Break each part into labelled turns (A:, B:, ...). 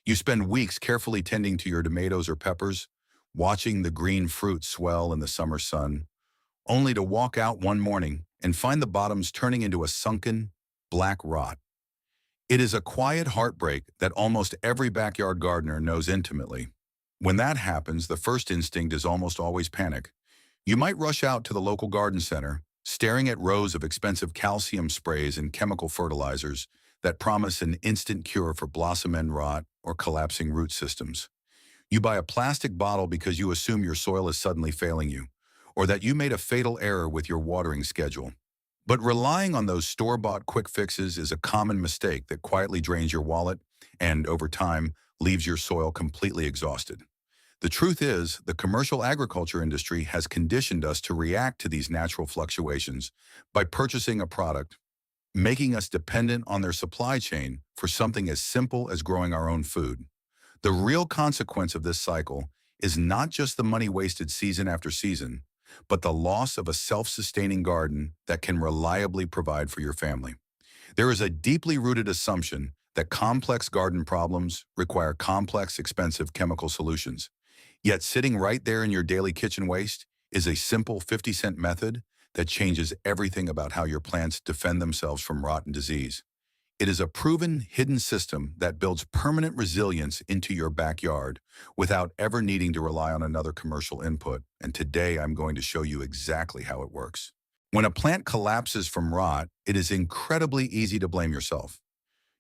A: You spend weeks carefully tending to your tomatoes or peppers, watching the green fruit swell in the summer sun, only to walk out one morning and find the bottoms turning into a sunken, black rot. It is a quiet heartbreak that almost every backyard gardener knows intimately. When that happens, the first instinct is almost always panic. You might rush out to the local garden center, staring at rows of expensive calcium sprays and chemical fertilizers that promise an instant cure for blossom end rot or collapsing root systems. You buy a plastic bottle because you assume your soil is suddenly failing you, or that you made a fatal error with your watering schedule. But relying on those store-bought quick fixes is a common mistake that quietly drains your wallet and, over time, leaves your soil completely exhausted. The truth is, the commercial agriculture industry has conditioned us to react to these natural fluctuations by purchasing a product, making us dependent on their supply chain for something as simple as growing our own food. The real consequence of this cycle is not just the money wasted season after season, but the loss of a self-sustaining garden that can reliably provide for your family. There is a deeply rooted assumption that complex garden problems require complex, expensive chemical solutions. Yet sitting right there in your daily kitchen waste is a simple 50-cent method that changes everything about how your plants defend themselves from rot and disease. It is a proven, hidden system that builds permanent resilience into your backyard without ever needing to rely on another commercial input, and today I'm going to show you exactly how it works. When a plant collapses from rot, it is incredibly easy to blame yourself.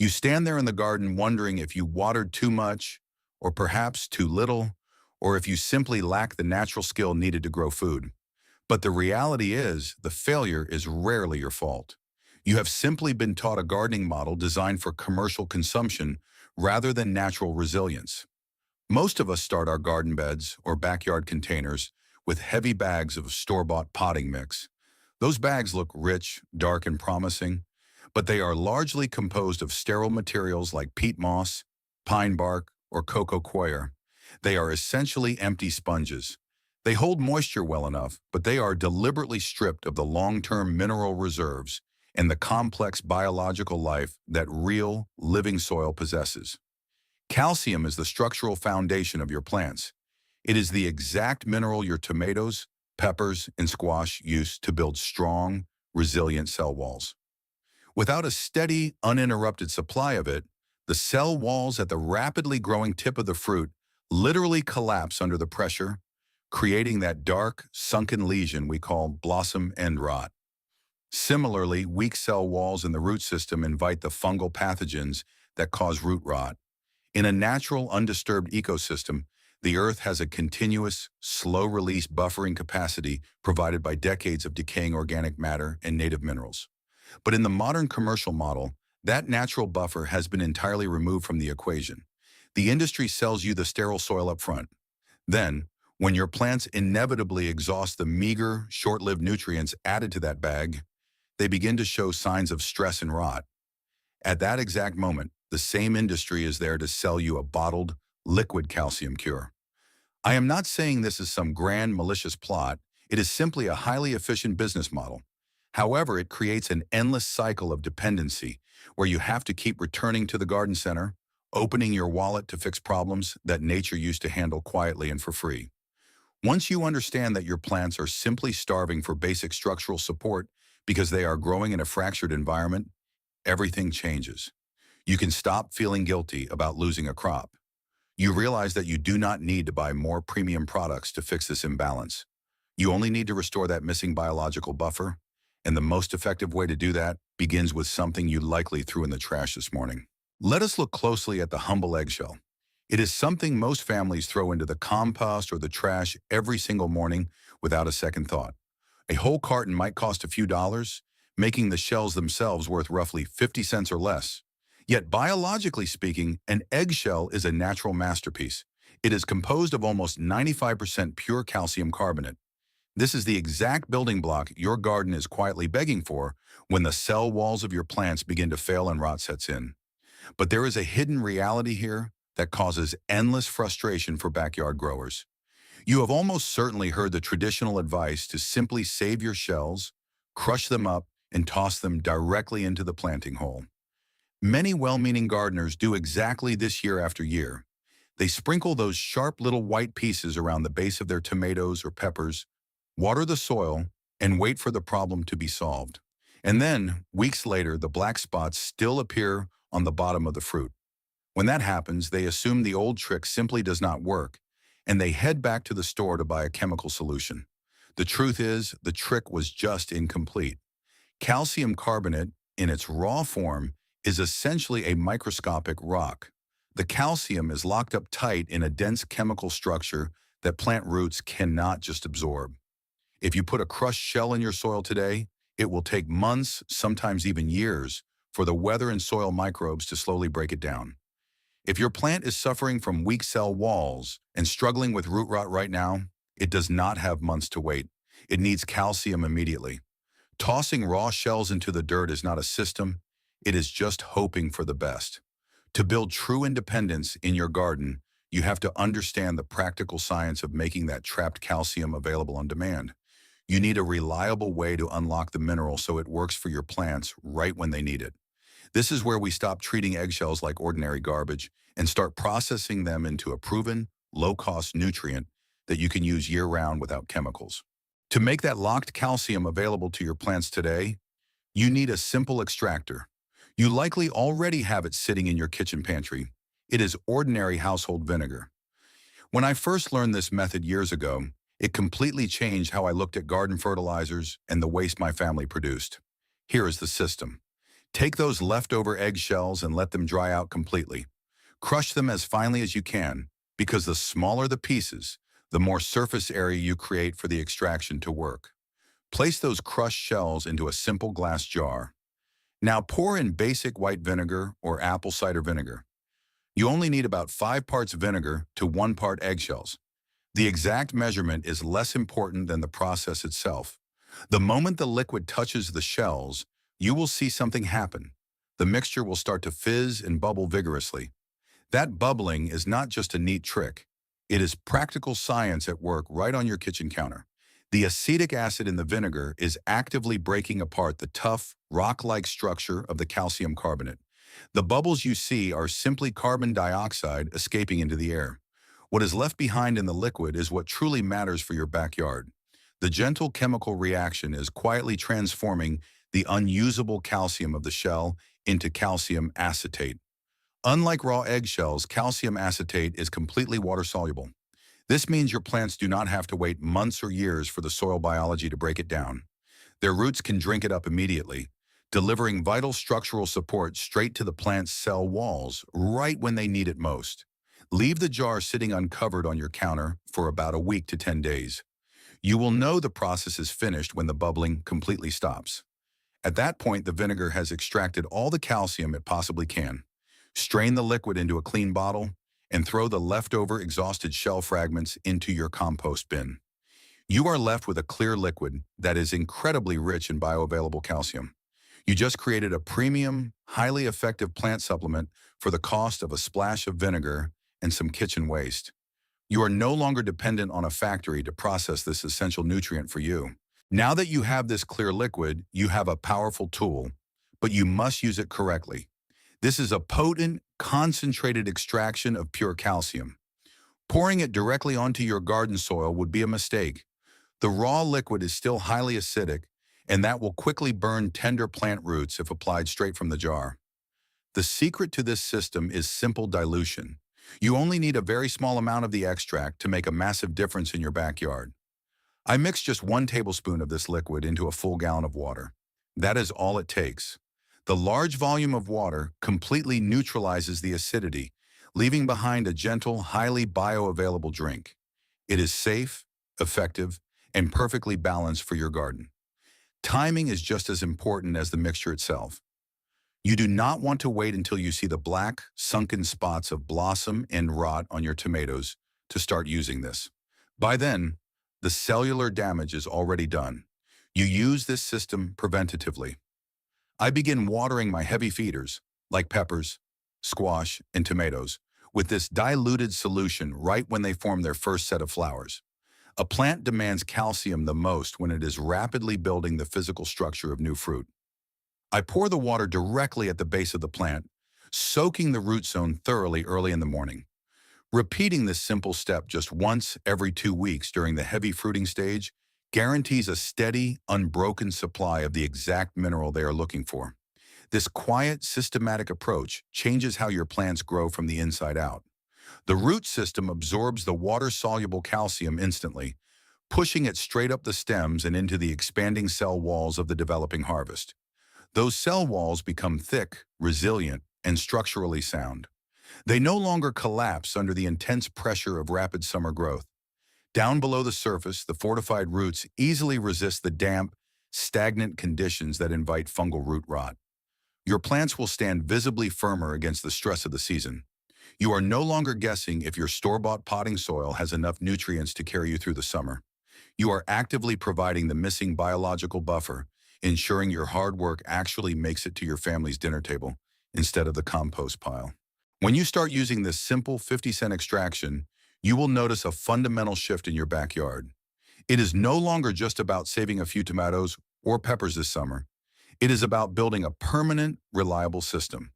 A: You stand there in the garden wondering if you watered too much, or perhaps too little, or if you simply lack the natural skill needed to grow food. But the reality is, the failure is rarely your fault. You have simply been taught a gardening model designed for commercial consumption rather than natural resilience. Most of us start our garden beds or backyard containers with heavy bags of store-bought potting mix. Those bags look rich, dark, and promising, but they are largely composed of sterile materials like peat moss, pine bark, or cocoa coir. They are essentially empty sponges. They hold moisture well enough, but they are deliberately stripped of the long-term mineral reserves and the complex biological life that real, living soil possesses. Calcium is the structural foundation of your plants. It is the exact mineral your tomatoes, peppers, and squash use to build strong, resilient cell walls. Without a steady, uninterrupted supply of it, the cell walls at the rapidly growing tip of the fruit literally collapse under the pressure, creating that dark, sunken lesion we call blossom end rot. Similarly, weak cell walls in the root system invite the fungal pathogens that cause root rot. In a natural, undisturbed ecosystem, the earth has a continuous, slow-release buffering capacity provided by decades of decaying organic matter and native minerals. But in the modern commercial model, that natural buffer has been entirely removed from the equation. The industry sells you the sterile soil up front. Then, when your plants inevitably exhaust the meager, short-lived nutrients added to that bag, they begin to show signs of stress and rot. At that exact moment, the same industry is there to sell you a bottled, liquid calcium cure. I am not saying this is some grand, malicious plot. It is simply a highly efficient business model. However, it creates an endless cycle of dependency where you have to keep returning to the garden center, opening your wallet to fix problems that nature used to handle quietly and for free. Once you understand that your plants are simply starving for basic structural support because they are growing in a fractured environment, everything changes. You can stop feeling guilty about losing a crop. You realize that you do not need to buy more premium products to fix this imbalance. You only need to restore that missing biological buffer, and the most effective way to do that begins with something you likely threw in the trash this morning. Let us look closely at the humble eggshell. It is something most families throw into the compost or the trash every single morning without a second thought. A whole carton might cost a few dollars, making the shells themselves worth roughly 50 cents or less. Yet biologically speaking, an eggshell is a natural masterpiece. It is composed of almost 95% pure calcium carbonate. This is the exact building block your garden is quietly begging for when the cell walls of your plants begin to fail and rot sets in. But there is a hidden reality here that causes endless frustration for backyard growers. You have almost certainly heard the traditional advice to simply save your shells, crush them up, and toss them directly into the planting hole. Many well-meaning gardeners do exactly this year after year. They sprinkle those sharp little white pieces around the base of their tomatoes or peppers, water the soil, and wait for the problem to be solved. And then, weeks later, the black spots still appear on the bottom of the fruit. When that happens, they assume the old trick simply does not work, and they head back to the store to buy a chemical solution. The truth is, the trick was just incomplete. Calcium carbonate, in its raw form, is essentially a microscopic rock. The calcium is locked up tight in a dense chemical structure that plant roots cannot just absorb. If you put a crushed shell in your soil today, it will take months, sometimes even years, for the weather and soil microbes to slowly break it down. If your plant is suffering from weak cell walls and struggling with root rot right now, it does not have months to wait. It needs calcium immediately. Tossing raw shells into the dirt is not a system, it is just hoping for the best. To build true independence in your garden, you have to understand the practical science of making that trapped calcium available on demand. You need a reliable way to unlock the mineral so it works for your plants right when they need it. This is where we stop treating eggshells like ordinary garbage and start processing them into a proven, low-cost nutrient that you can use year-round without chemicals. To make that locked calcium available to your plants today, you need a simple extractor. You likely already have it sitting in your kitchen pantry. It is ordinary household vinegar. When I first learned this method years ago, it completely changed how I looked at garden fertilizers and the waste my family produced. Here is the system. Take those leftover eggshells and let them dry out completely. Crush them as finely as you can, because the smaller the pieces, the more surface area you create for the extraction to work. Place those crushed shells into a simple glass jar. Now pour in basic white vinegar or apple cider vinegar. You only need about 5 parts vinegar to 1 part eggshells. The exact measurement is less important than the process itself. The moment the liquid touches the shells, you will see something happen. The mixture will start to fizz and bubble vigorously. That bubbling is not just a neat trick. It is practical science at work right on your kitchen counter. The acetic acid in the vinegar is actively breaking apart the tough, rock-like structure of the calcium carbonate. The bubbles you see are simply carbon dioxide escaping into the air. What is left behind in the liquid is what truly matters for your backyard. The gentle chemical reaction is quietly transforming the unusable calcium of the shell into calcium acetate. Unlike raw eggshells, calcium acetate is completely water-soluble. This means your plants do not have to wait months or years for the soil biology to break it down. Their roots can drink it up immediately, delivering vital structural support straight to the plant's cell walls right when they need it most. Leave the jar sitting uncovered on your counter for about a week to 10 days. You will know the process is finished when the bubbling completely stops. At that point, the vinegar has extracted all the calcium it possibly can. Strain the liquid into a clean bottle and throw the leftover exhausted shell fragments into your compost bin. You are left with a clear liquid that is incredibly rich in bioavailable calcium. You just created a premium, highly effective plant supplement for the cost of a splash of vinegar and some kitchen waste. You are no longer dependent on a factory to process this essential nutrient for you. Now that you have this clear liquid, you have a powerful tool, but you must use it correctly. This is a potent, concentrated extraction of pure calcium. Pouring it directly onto your garden soil would be a mistake. The raw liquid is still highly acidic, and that will quickly burn tender plant roots if applied straight from the jar. The secret to this system is simple dilution. You only need a very small amount of the extract to make a massive difference in your backyard. I mix just 1 tablespoon of this liquid into a full gallon of water. That is all it takes. The large volume of water completely neutralizes the acidity, leaving behind a gentle, highly bioavailable drink. It is safe, effective, and perfectly balanced for your garden. Timing is just as important as the mixture itself. You do not want to wait until you see the black, sunken spots of blossom and rot on your tomatoes to start using this. By then, the cellular damage is already done. You use this system preventatively. I begin watering my heavy feeders, like peppers, squash, and tomatoes, with this diluted solution right when they form their first set of flowers. A plant demands calcium the most when it is rapidly building the physical structure of new fruit. I pour the water directly at the base of the plant, soaking the root zone thoroughly early in the morning. Repeating this simple step just once every 2 weeks during the heavy fruiting stage guarantees a steady, unbroken supply of the exact mineral they are looking for. This quiet, systematic approach changes how your plants grow from the inside out. The root system absorbs the water-soluble calcium instantly, pushing it straight up the stems and into the expanding cell walls of the developing harvest. Those cell walls become thick, resilient, and structurally sound. They no longer collapse under the intense pressure of rapid summer growth. Down below the surface, the fortified roots easily resist the damp, stagnant conditions that invite fungal root rot. Your plants will stand visibly firmer against the stress of the season. You are no longer guessing if your store-bought potting soil has enough nutrients to carry you through the summer. You are actively providing the missing biological buffer, ensuring your hard work actually makes it to your family's dinner table instead of the compost pile. When you start using this simple 50-cent extraction, you will notice a fundamental shift in your backyard. It is no longer just about saving a few tomatoes or peppers this summer. It is about building a permanent, reliable system.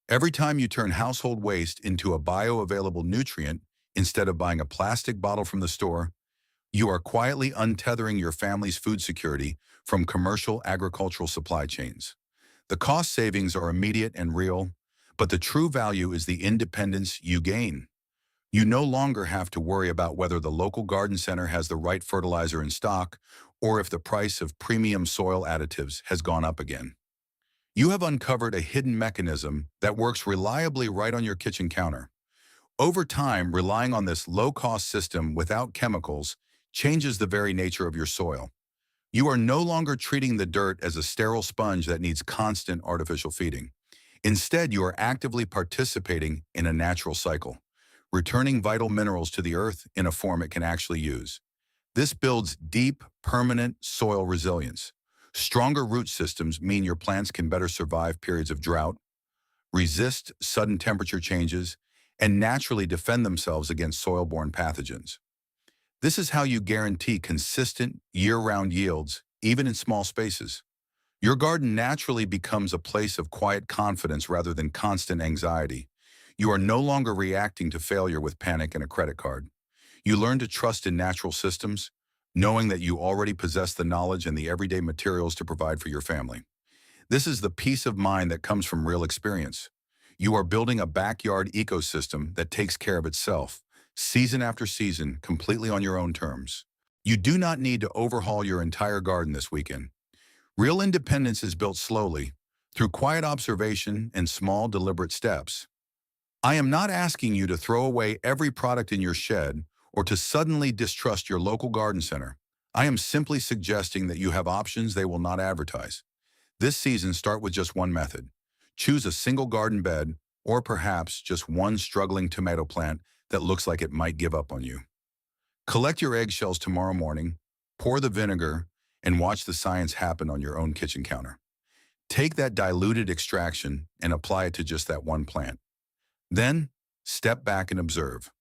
A: Every time you turn household waste into a bioavailable nutrient instead of buying a plastic bottle from the store, you are quietly untethering your family's food security from commercial agricultural supply chains. The cost savings are immediate and real, but the true value is the independence you gain. You no longer have to worry about whether the local garden center has the right fertilizer in stock or if the price of premium soil additives has gone up again. You have uncovered a hidden mechanism that works reliably right on your kitchen counter. Over time, relying on this low-cost system without chemicals changes the very nature of your soil. You are no longer treating the dirt as a sterile sponge that needs constant artificial feeding. Instead, you are actively participating in a natural cycle, returning vital minerals to the earth in a form it can actually use. This builds deep, permanent soil resilience. Stronger root systems mean your plants can better survive periods of drought, resist sudden temperature changes, and naturally defend themselves against soil-borne pathogens. This is how you guarantee consistent, year-round yields, even in small spaces. Your garden naturally becomes a place of quiet confidence rather than constant anxiety. You are no longer reacting to failure with panic and a credit card. You learn to trust in natural systems, knowing that you already possess the knowledge and the everyday materials to provide for your family. This is the peace of mind that comes from real experience. You are building a backyard ecosystem that takes care of itself, season after season, completely on your own terms. You do not need to overhaul your entire garden this weekend. Real independence is built slowly, through quiet observation and small, deliberate steps. I am not asking you to throw away every product in your shed or to suddenly distrust your local garden center. I am simply suggesting that you have options they will not advertise. This season, start with just one method. Choose a single garden bed, or perhaps just one struggling tomato plant that looks like it might give up on you. Collect your eggshells tomorrow morning, pour the vinegar, and watch the science happen on your own kitchen counter. Take that diluted extraction and apply it to just that one plant. Then, step back and observe.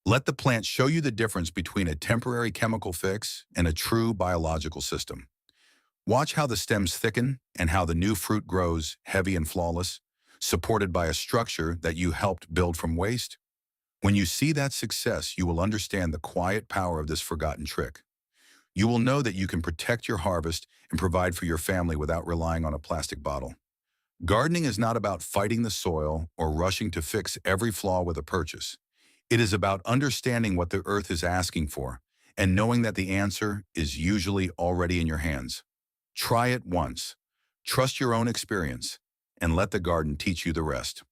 A: Let the plant show you the difference between a temporary chemical fix and a true biological system. Watch how the stems thicken and how the new fruit grows heavy and flawless, supported by a structure that you helped build from waste. When you see that success, you will understand the quiet power of this forgotten trick. You will know that you can protect your harvest and provide for your family without relying on a plastic bottle. Gardening is not about fighting the soil or rushing to fix every flaw with a purchase. It is about understanding what the earth is asking for and knowing that the answer is usually already in your hands. Try it once, trust your own experience, and let the garden teach you the rest.